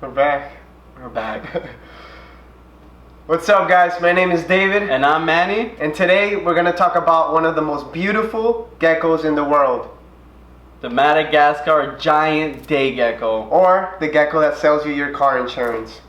We're back. We're back. What's up, guys? My name is David. And I'm Manny. And today we're going to talk about one of the most beautiful geckos in the world. The Madagascar giant day gecko. Or the gecko that sells you your car insurance.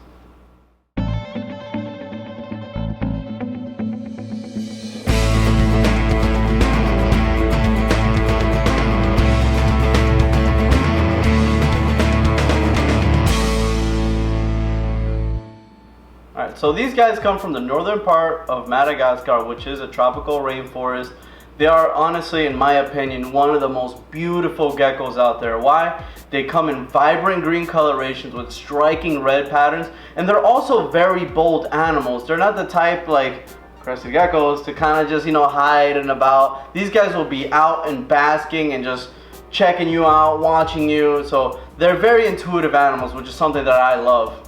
Alright, so these guys come from the northern part of Madagascar, which is a tropical rainforest. They are honestly, in my opinion, one of the most beautiful geckos out there. Why? They come in vibrant green colorations with striking red patterns, and they're also very bold animals. They're not the type like crested geckos to kind of just, hide and about. These guys will be out and basking and just checking you out, watching you. So they're very intuitive animals, which is something that I love.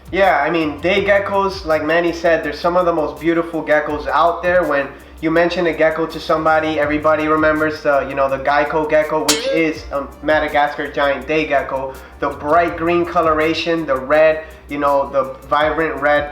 Yeah, I mean, day geckos, like Manny said, they're some of the most beautiful geckos out there. When you mention a gecko to somebody, everybody remembers the Geckos gecko, which is a Madagascar giant day gecko. The bright green coloration, the red, the vibrant red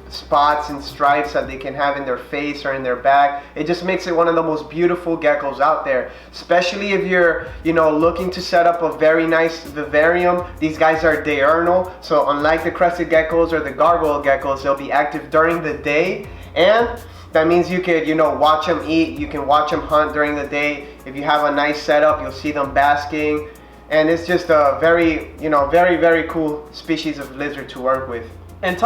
spots and stripes that they can have in their face or in their back. It just makes it one of the most beautiful geckos out there. Especially if you're, looking to set up a very nice vivarium. These guys are diurnal, so unlike the crested geckos or the gargoyle geckos, they'll be active during the day, and that means you could, watch them eat. You can watch them hunt during the day. If you have a nice setup, you'll see them basking. And it's just a very, very, very cool species of lizard to work with. And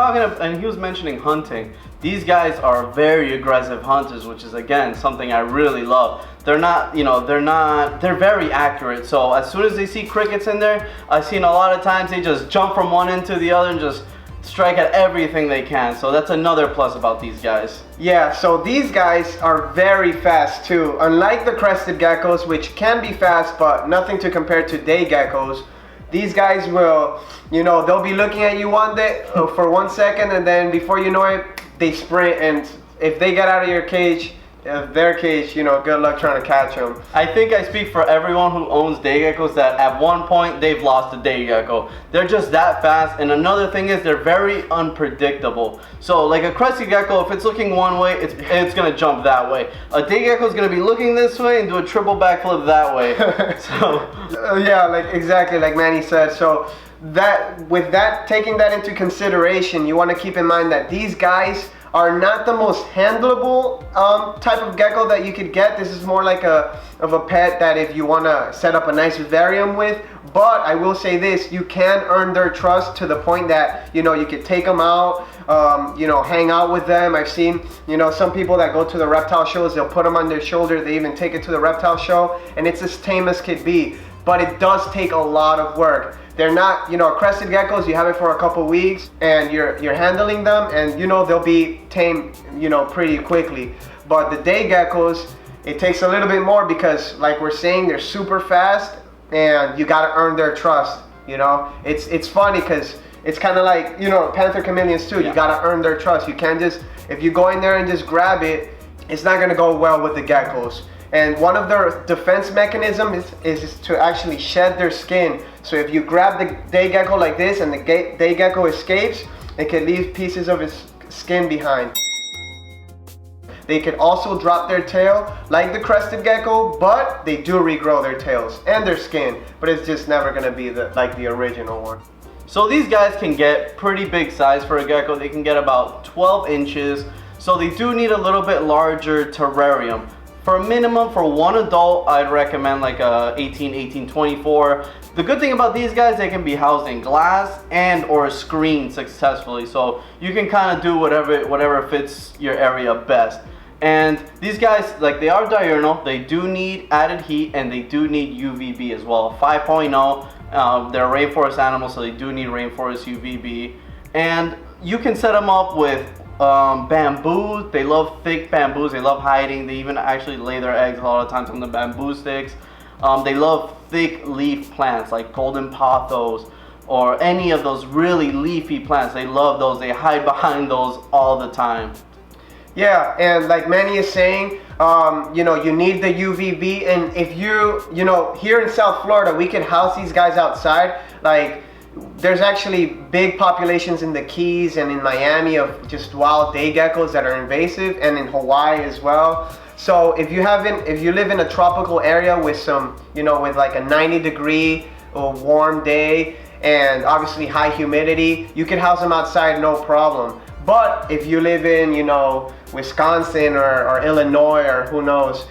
he was mentioning hunting. These guys are very aggressive hunters, which is again something I really love. They're very accurate. So as soon as they see crickets in there, I've seen a lot of times they just jump from one end to the other and just strike at everything they can. So that's another plus about these guys. Yeah, so these guys are very fast too. Unlike the crested geckos, which can be fast, but nothing to compare to day geckos. These guys will, they'll be looking at you one day for 1 second, and then before you know it, they sprint. And if they get out of their cage, good luck trying to catch them. I think I speak for everyone who owns day geckos that at one point they've lost a day gecko. They're just that fast, and another thing is they're very unpredictable. So like a crested gecko, if it's looking one way, it's gonna jump that way. A day gecko is gonna be looking this way and do a triple backflip that way. Yeah, like exactly like Manny said. So taking that into consideration, you want to keep in mind that these guys are not the most handleable type of gecko that you could get. This is more like a pet that if you want to set up a nice vivarium with. But I will say this, you can earn their trust to the point that you could take them out, hang out with them. I've seen some people that go to the reptile shows, they'll put them on their shoulder, they even take it to the reptile show, and it's as tame as could be. But it does take a lot of work. They're not, crested geckos, you have it for a couple weeks and you're handling them, and they'll be tame, pretty quickly. But the day geckos, it takes a little bit more because like we're saying, they're super fast and you gotta earn their trust, It's funny because it's kind of like, panther chameleons too. Yeah. You gotta earn their trust. You can't just, if you go in there and just grab it, it's not gonna go well with the geckos. And one of their defense mechanisms is to actually shed their skin. So if you grab the day gecko like this and the day gecko escapes, it can leave pieces of his skin behind. They can also drop their tail like the crested gecko, but they do regrow their tails and their skin. But it's just never gonna be like the original one. So these guys can get pretty big size for a gecko. They can get about 12 inches. So they do need a little bit larger terrarium. For a minimum, for one adult, I'd recommend like a 18-24. The good thing about these guys, they can be housed in glass and or a screen successfully. So you can kind of do whatever fits your area best. And these guys, like, they are diurnal, they do need added heat, and they do need UVB as well. 5.0, they're rainforest animals, so they do need Rainforest UVB. And you can set them up with bamboo. They love thick bamboos. They love hiding. They even actually lay their eggs a lot of times on the bamboo sticks. They love thick leaf plants like golden pothos or any of those really leafy plants. They love those. They hide behind those all the time. Yeah, and like Manny is saying, you need the UVB, and if here in South Florida, we can house these guys outside. Like, there's actually big populations in the Keys and in Miami of just wild day geckos that are invasive, and in Hawaii as well. So if you live in a tropical area with some, with like a 90-degree or warm day and obviously high humidity, you can house them outside, no problem. But if you live in, Wisconsin or Illinois or who knows,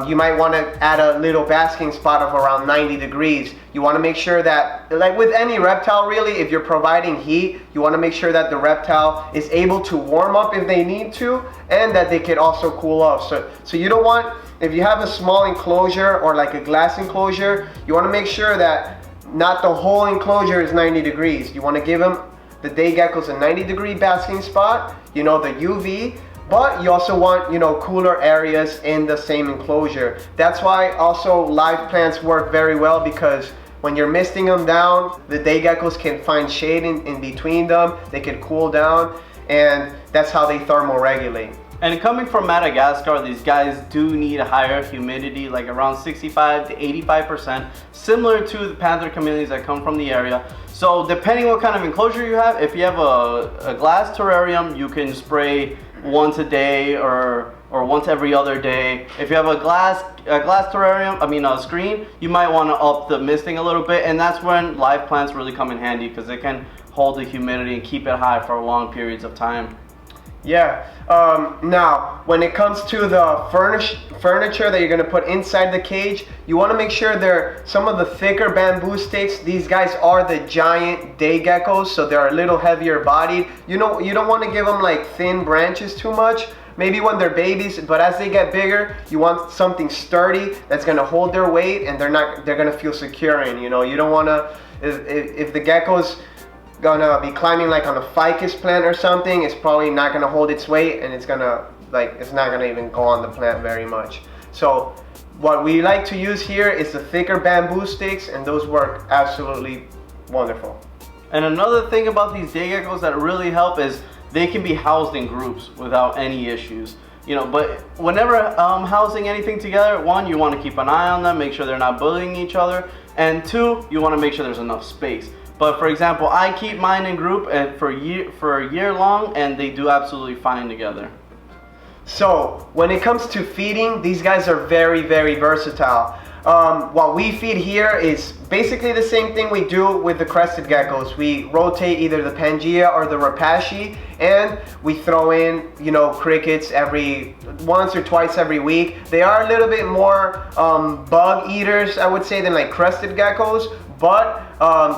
you might want to add a little basking spot of around 90 degrees. You want to make sure that, like with any reptile really, if you're providing heat, you want to make sure that the reptile is able to warm up if they need to, and that they could also cool off. So you don't want, if you have a small enclosure or like a glass enclosure, you want to make sure that not the whole enclosure is 90 degrees. You want to give them, the day geckos, a 90-degree basking spot, the UV, but you also want, cooler areas in the same enclosure. That's why also live plants work very well, because when you're misting them down, the day geckos can find shade in between them, they can cool down, and that's how they thermoregulate. And coming from Madagascar, these guys do need a higher humidity, like around 65 to 85%, similar to the panther chameleons that come from the area. So depending what kind of enclosure you have, if you have a glass terrarium, you can spray once a day or once every other day. If you have a glass terrarium, a screen, you might want to up the misting a little bit, and that's when live plants really come in handy, because they can hold the humidity and keep it high for long periods of time. Yeah. Now, when it comes to the furniture that you're going to put inside the cage, you want to make sure they're some of the thicker bamboo sticks. These guys are the giant day geckos, so they're a little heavier bodied. You don't want to give them like thin branches too much. Maybe when they're babies, but as they get bigger, you want something sturdy that's going to hold their weight, and they're going to feel secure in. You don't want to, if the gecko's gonna be climbing like on a ficus plant or something, it's probably not gonna hold its weight, and it's not gonna even go on the plant very much. So what we like to use here is the thicker bamboo sticks, and those work absolutely wonderful. And another thing about these day geckos that really help is they can be housed in groups without any issues. But whenever housing anything together, one, you want to keep an eye on them, make sure they're not bullying each other, and two, you want to make sure there's enough space. But for example, I keep mine in group and for a year long, and they do absolutely fine together. So when it comes to feeding, these guys are very, very versatile. What we feed here is basically the same thing we do with the crested geckos. We rotate either the Pangea or the Rapashi, and we throw in, crickets once or twice every week. They are a little bit more bug eaters, I would say, than like crested geckos, but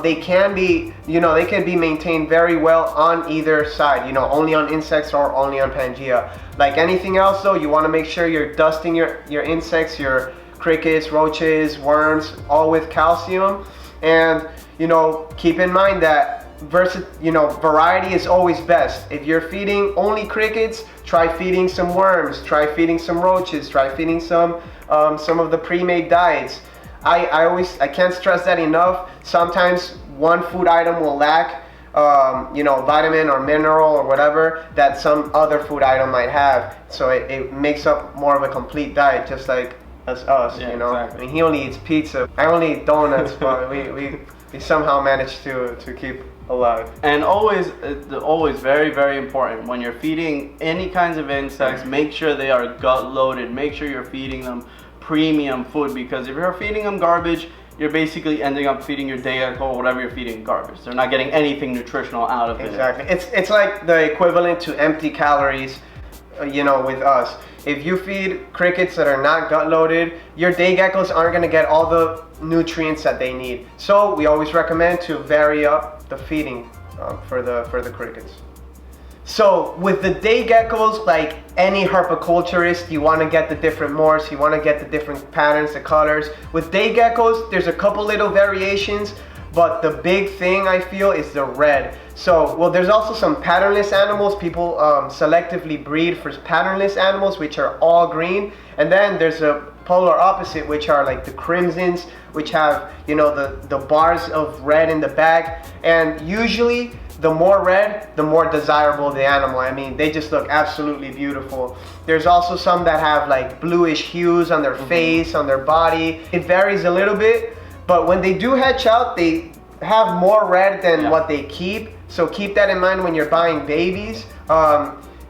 they can be, they can be maintained very well on either side, only on insects or only on Pangea. Like anything else though, you want to make sure you're dusting your insects, your crickets, roaches, worms, all with calcium. And keep in mind that variety is always best. If you're feeding only crickets, try feeding some worms, try feeding some roaches, try feeding some of the pre-made diets. I can't stress that enough. Sometimes one food item will lack vitamin or mineral or whatever that some other food item might have, so it makes up more of a complete diet, just like us. Exactly. He only eats pizza, I only eat donuts, but we somehow manage to keep alive. And always very, very important, when you're feeding any kinds of insects, make sure they are gut loaded. Make sure you're feeding them premium food, because if you're feeding them garbage, you're basically ending up feeding your day gecko or whatever you're feeding garbage. They're not getting anything nutritional out of it. Exactly. It's like the equivalent to empty calories, with us. If you feed crickets that are not gut loaded, your day geckos aren't going to get all the nutrients that they need. So we always recommend to vary up the feeding for the crickets. So with the day geckos, like any herpiculturist, you want to get the different morphs, you want to get the different patterns, the colors. With day geckos, there's a couple little variations, but the big thing I feel is the red. So, there's also some patternless animals. People selectively breed for patternless animals, which are all green. And then there's a polar opposite, which are like the crimsons, which have, the bars of red in the back. And usually, the more red, the more desirable the animal. I mean, they just look absolutely beautiful. There's also some that have like bluish hues on their face, on their body. It varies a little bit, but when they do hatch out, they have more red than Yeah. what they keep, so keep that in mind when you're buying babies.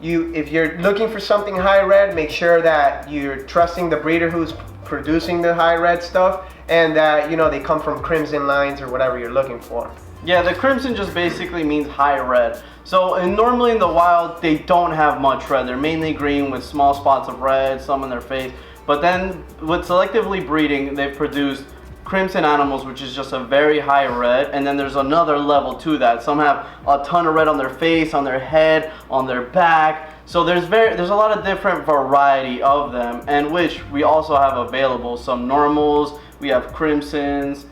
If you're looking for something high red, make sure that you're trusting the breeder who's producing the high red stuff, and that they come from crimson lines or whatever you're looking for. Yeah, the crimson just basically means high red. So normally in the wild, they don't have much red. They're mainly green with small spots of red, some in their face. But then with selectively breeding, they've produced crimson animals, which is just a very high red. And then there's another level to that. Some have a ton of red on their face, on their head, on their back. So there's a lot of different variety of them, and which we also have available. Some normals, we have crimsons.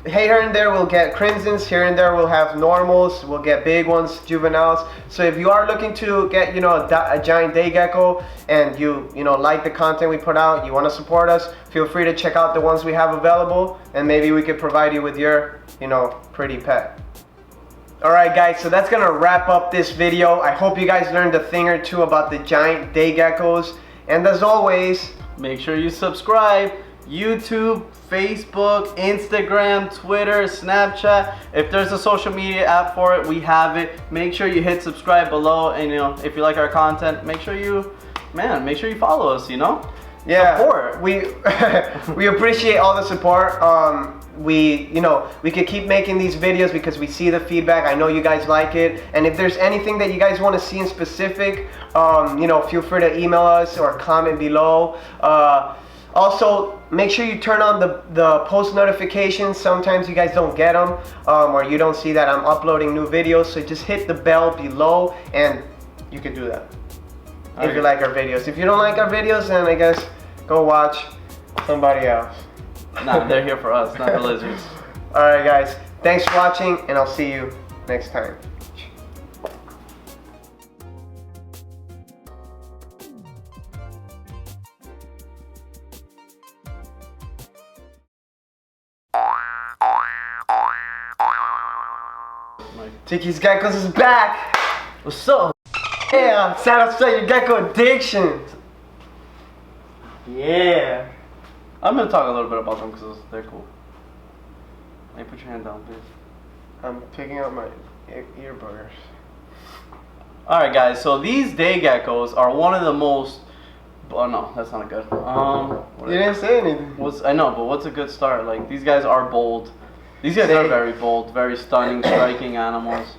Here and there we'll get crimsons, here and there we'll have normals, we'll get big ones, juveniles. So if you are looking to get a giant day gecko, and you like the content we put out, you want to support us, feel free to check out the ones we have available, and maybe we could provide you with your pretty pet. Alright guys, so that's gonna wrap up this video. I hope you guys learned a thing or two about the giant day geckos, and as always, make sure you subscribe. YouTube, Facebook, Instagram, Twitter, Snapchat. If there's a social media app for it, we have it. Make sure you hit subscribe below, and if you like our content, make sure you follow us. Yeah, support. We appreciate all the support. We could keep making these videos because we see the feedback. I know you guys like it, and if there's anything that you guys want to see in specific, feel free to email us or comment below. Also, make sure you turn on the post notifications. Sometimes you guys don't get them, or you don't see that I'm uploading new videos. So just hit the bell below, and you can do that if you like our videos. If you don't like our videos, then I guess go watch somebody else. Nah, they're here for us, not the lizards. Alright guys, thanks for watching, and I'll see you next time. Tiki's Geckos is back! What's up? Yeah, satisfy your gecko addiction! Yeah! I'm gonna talk a little bit about them because they're cool. Hey, put your hand down, please. I'm picking up my earbuds. Alright guys, so these day geckos are one of the most... Oh no, that's not good. You didn't say anything. I know, but what's a good start? Like, these guys are bold. These guys are very bold, very stunning, striking animals.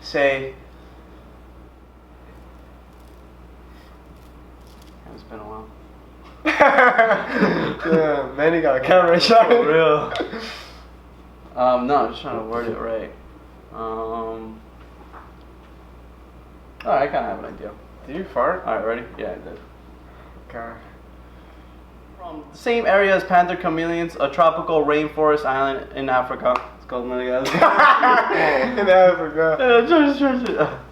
Say. It's been a while. Yeah, man, you got a camera shot. For real. No, I'm just trying to word it right. Alright, I kind of have an idea. Did you fart? Alright, ready? Yeah, I did. Okay. From the same area as panther chameleons, a tropical rainforest island in Africa. It's called Madagascar. In Africa. Yeah,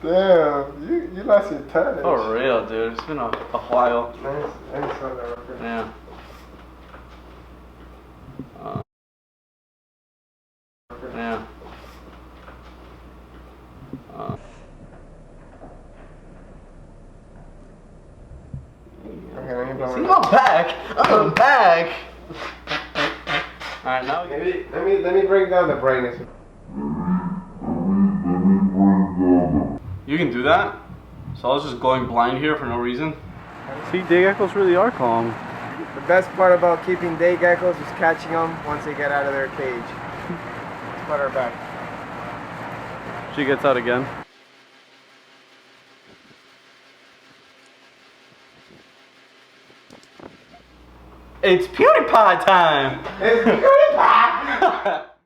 Damn, you lost your touch. for real, dude. It's been a while. Nice on that record. Yeah. Yeah. Okay, let me blow See, it. I'm back. I'm back. All right, now Let me break down the brightness. you can do that. So I was just going blind here for no reason. See, day geckos really are calm. The best part about keeping day geckos is catching them once they get out of their cage. Let's put her back. She gets out again. It's PewDiePie time! It's PewDiePie!